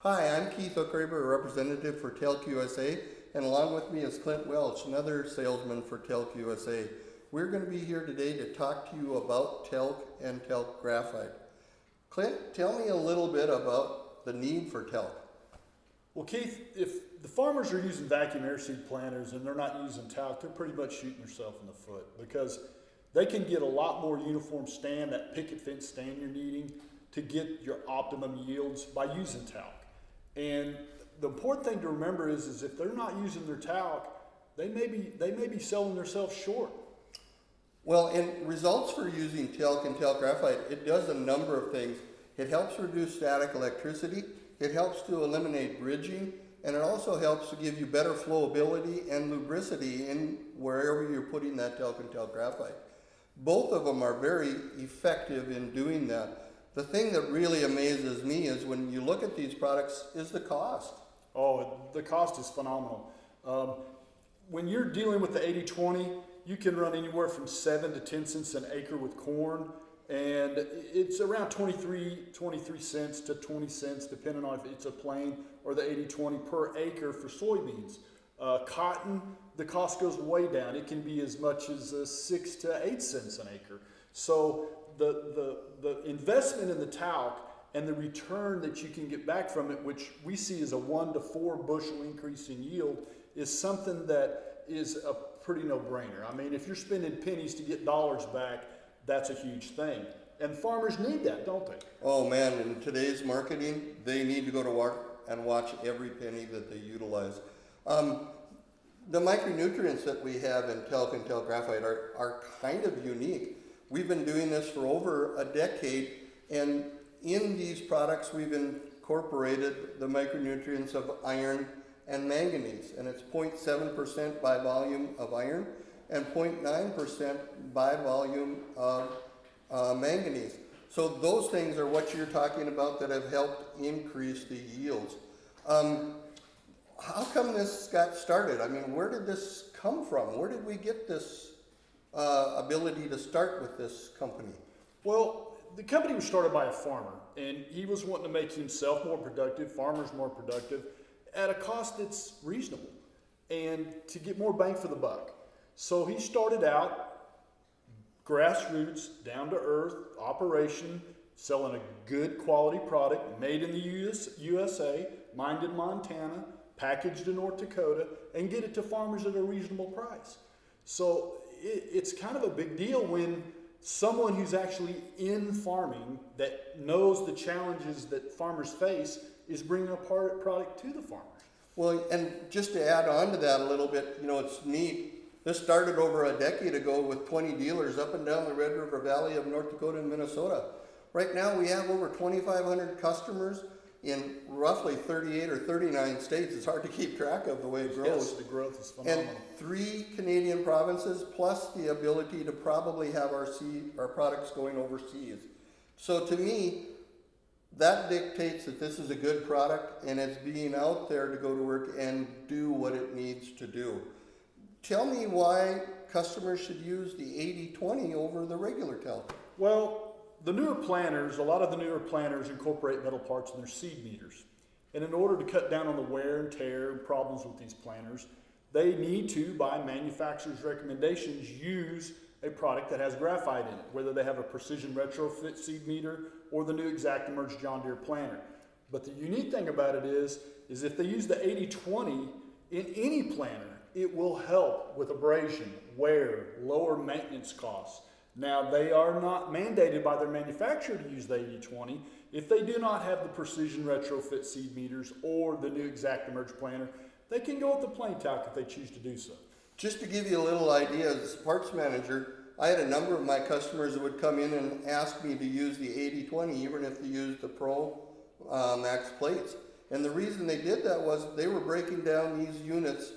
Hi, I'm Keith Ookraber, a representative for Talc USA, and along with me is Clint Welch, another salesman for Talc USA. We're going to be here today to talk to you about talc and talc graphite. Clint, tell me a little bit about the need for talc. Well, Keith, if the farmers are using vacuum air seed planters and they're not using talc, they're pretty much shooting themselves in the foot because they can get a lot more uniform stand, that picket fence stand you're needing to get your optimum yields by using talc. And the important thing to remember is if they're not using their talc, they may be selling themselves short. Well, in results for using talc and talc graphite, it does a number of things. It helps reduce static electricity, it helps to eliminate bridging, and it also helps to give you better flowability and lubricity in wherever you're putting that talc and talc graphite. Both of them are very effective in doing that. The thing that really amazes me is when you look at these products is the cost. Oh, the cost is phenomenal. When you're dealing with the 80-20, you can run anywhere from 7 to 10 cents an acre with corn, and it's around 23 cents to 20 cents, depending on if it's a plain or the 80-20 per acre for soybeans. Cotton, the cost goes way down. It can be as much as 6 to 8 cents an acre. So the investment in the talc and the return that you can get back from it, which we see as a 1 to 4 bushel increase in yield, is something that is a pretty no-brainer. I mean, if you're spending pennies to get dollars back, that's a huge thing. And farmers need that, don't they? Oh man, in today's marketing, they need to go to work and watch every penny that they utilize. The micronutrients that we have in talc and talc graphite are kind of unique. We've been doing this for over a decade, and in these products we've incorporated the micronutrients of iron and manganese, and it's 0.7% by volume of iron and 0.9% by volume of manganese. So those things are what you're talking about that have helped increase the yields. How come this got started? I mean, where did this come from? Where did we get this ability to start with this company? Well, the company was started by a farmer, and he was wanting to make himself more productive, farmers more productive, at a cost that's reasonable, and to get more bang for the buck. So he started out grassroots, down to earth operation, selling a good quality product made in the USA, mined in Montana, packaged in North Dakota, and get it to farmers at a reasonable price. So it's kind of a big deal when someone who's actually in farming that knows the challenges that farmers face is bringing a product to the farmers. Well, and just to add on to that a little bit, it's neat. This started over a decade ago with 20 dealers up and down the Red River Valley of North Dakota and Minnesota. Right now we have over 2,500 customers in roughly 38 or 39 states. It's hard to keep track of the way it grows. Yes, the growth is phenomenal. And 3 Canadian provinces, plus the ability to probably have our products going overseas. So to me, that dictates that this is a good product and it's being out there to go to work and do what it needs to do. Tell me why customers should use the 80-20 over the regular talc. Well, a lot of the newer planters incorporate metal parts in their seed meters. And in order to cut down on the wear and tear and problems with these planters, they need to, by manufacturer's recommendations, use a product that has graphite in it, whether they have a precision retrofit seed meter or the new ExactEmerge John Deere planter. But the unique thing about it is if they use the 80-20 in any planter, it will help with abrasion, wear, lower maintenance costs. Now, they are not mandated by their manufacturer to use the 80-20. If they do not have the precision retrofit seed meters or the new ExactEmerge planter, they can go with the plain talc if they choose to do so. Just to give you a little idea, as a parts manager, I had a number of my customers that would come in and ask me to use the 80-20 even if they used the Pro Max plates. And the reason they did that was they were breaking down these units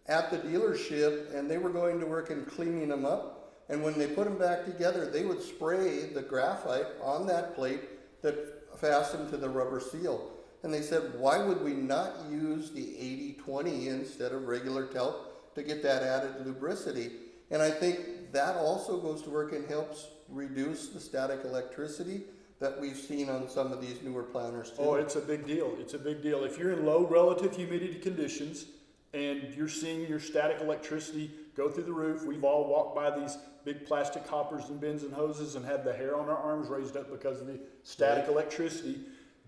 at the dealership and they were going to work and cleaning them up. And when they put them back together, they would spray the graphite on that plate that fastened to the rubber seal. And they said, why would we not use the 80-20 instead of regular talc to get that added lubricity? And I think that also goes to work and helps reduce the static electricity that we've seen on some of these newer planters too. Oh, it's a big deal. It's a big deal. If you're in low relative humidity conditions and you're seeing your static electricity go through the roof, we've all walked by these big plastic hoppers and bins and hoses and had the hair on our arms raised up because of the static electricity.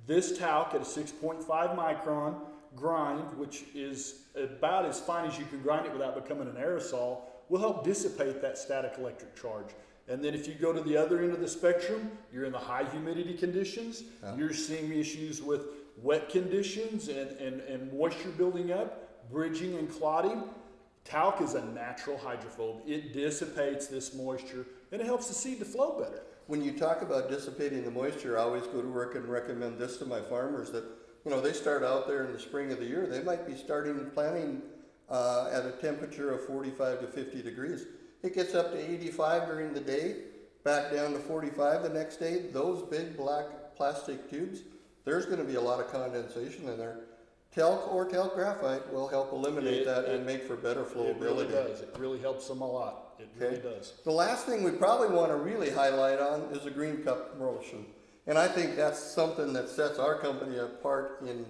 This talc at a 6.5 micron grind, which is about as fine as you can grind it without becoming an aerosol, will help dissipate that static electric charge. And then if you go to the other end of the spectrum, you're in the high humidity conditions, you're seeing issues with wet conditions and moisture building up, bridging and clotting. Talc is a natural hydrophobe. It dissipates this moisture and it helps the seed to flow better. When you talk about dissipating the moisture, I always go to work and recommend this to my farmers that, you know, they start out there in the spring of the year, they might be starting planting at a temperature of 45 to 50 degrees. It gets up to 85 during the day, back down to 45 the next day. Those big black plastic tubes, there's going to be a lot of condensation in there. Talc or talc graphite will help eliminate that and make for better flowability. It really does. It really helps them a lot. It really does. The last thing we probably want to really highlight on is the green cup promotion. And I think that's something that sets our company apart in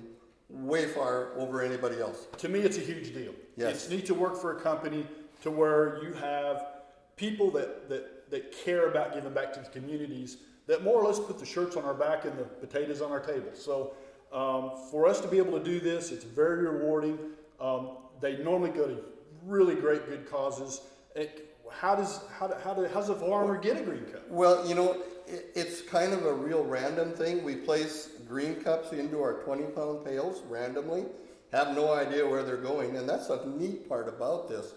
way far over anybody else. To me, it's a huge deal. Yes. It's neat to work for a company to where you have people that care about giving back to the communities, that more or less put the shirts on our back and the potatoes on our table. So for us to be able to do this, it's very rewarding. They normally go to really great good causes. How does a farmer get a green cup? Well, you know, it's kind of a real random thing. We place green cups into our 20-pound pails randomly, have no idea where they're going, and that's a neat part about this.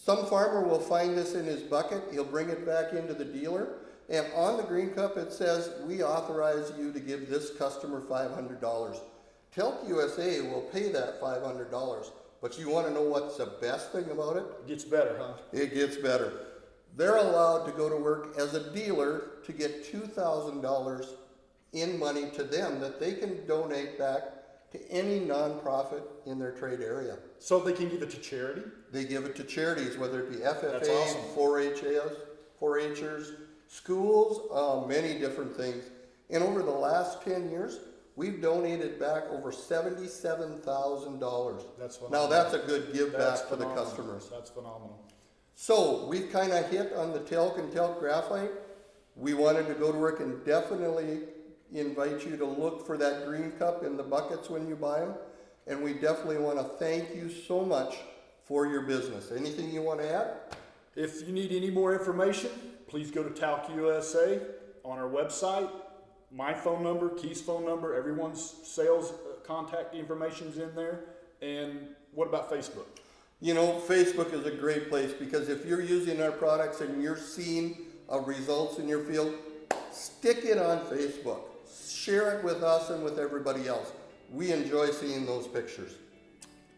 Some farmer will find this in his bucket, he'll bring it back into the dealer, and on the green cup it says, we authorize you to give this customer $500. Talc USA will pay that $500, but you want to know what's the best thing about it? It gets better, huh? It gets better. They're allowed to go to work as a dealer to get $2,000 in money to them that they can donate back to any nonprofit in their trade area. So they can give it to charity? They give it to charities, whether it be FFA, That's awesome. 4-Hers, schools, many different things. And over the last 10 years, we've donated back over $77,000. That's phenomenal. Now that's a good give That's back for the phenomenal. customers. That's phenomenal. So we've kind of hit on the talc and talc graphite. We wanted to go to work and definitely invite you to look for that green cup in the buckets when you buy them. And we definitely want to thank you so much for your business. Anything you want to add? If you need any more information, please go to Talc USA on our website. My phone number, Keith's phone number, everyone's sales contact information's in there. And what about Facebook? You know, Facebook is a great place because if you're using our products and you're seeing results in your field, stick it on Facebook. Share it with us and with everybody else. We enjoy seeing those pictures.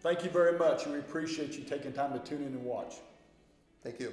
Thank you very much, and we appreciate you taking time to tune in and watch. Thank you.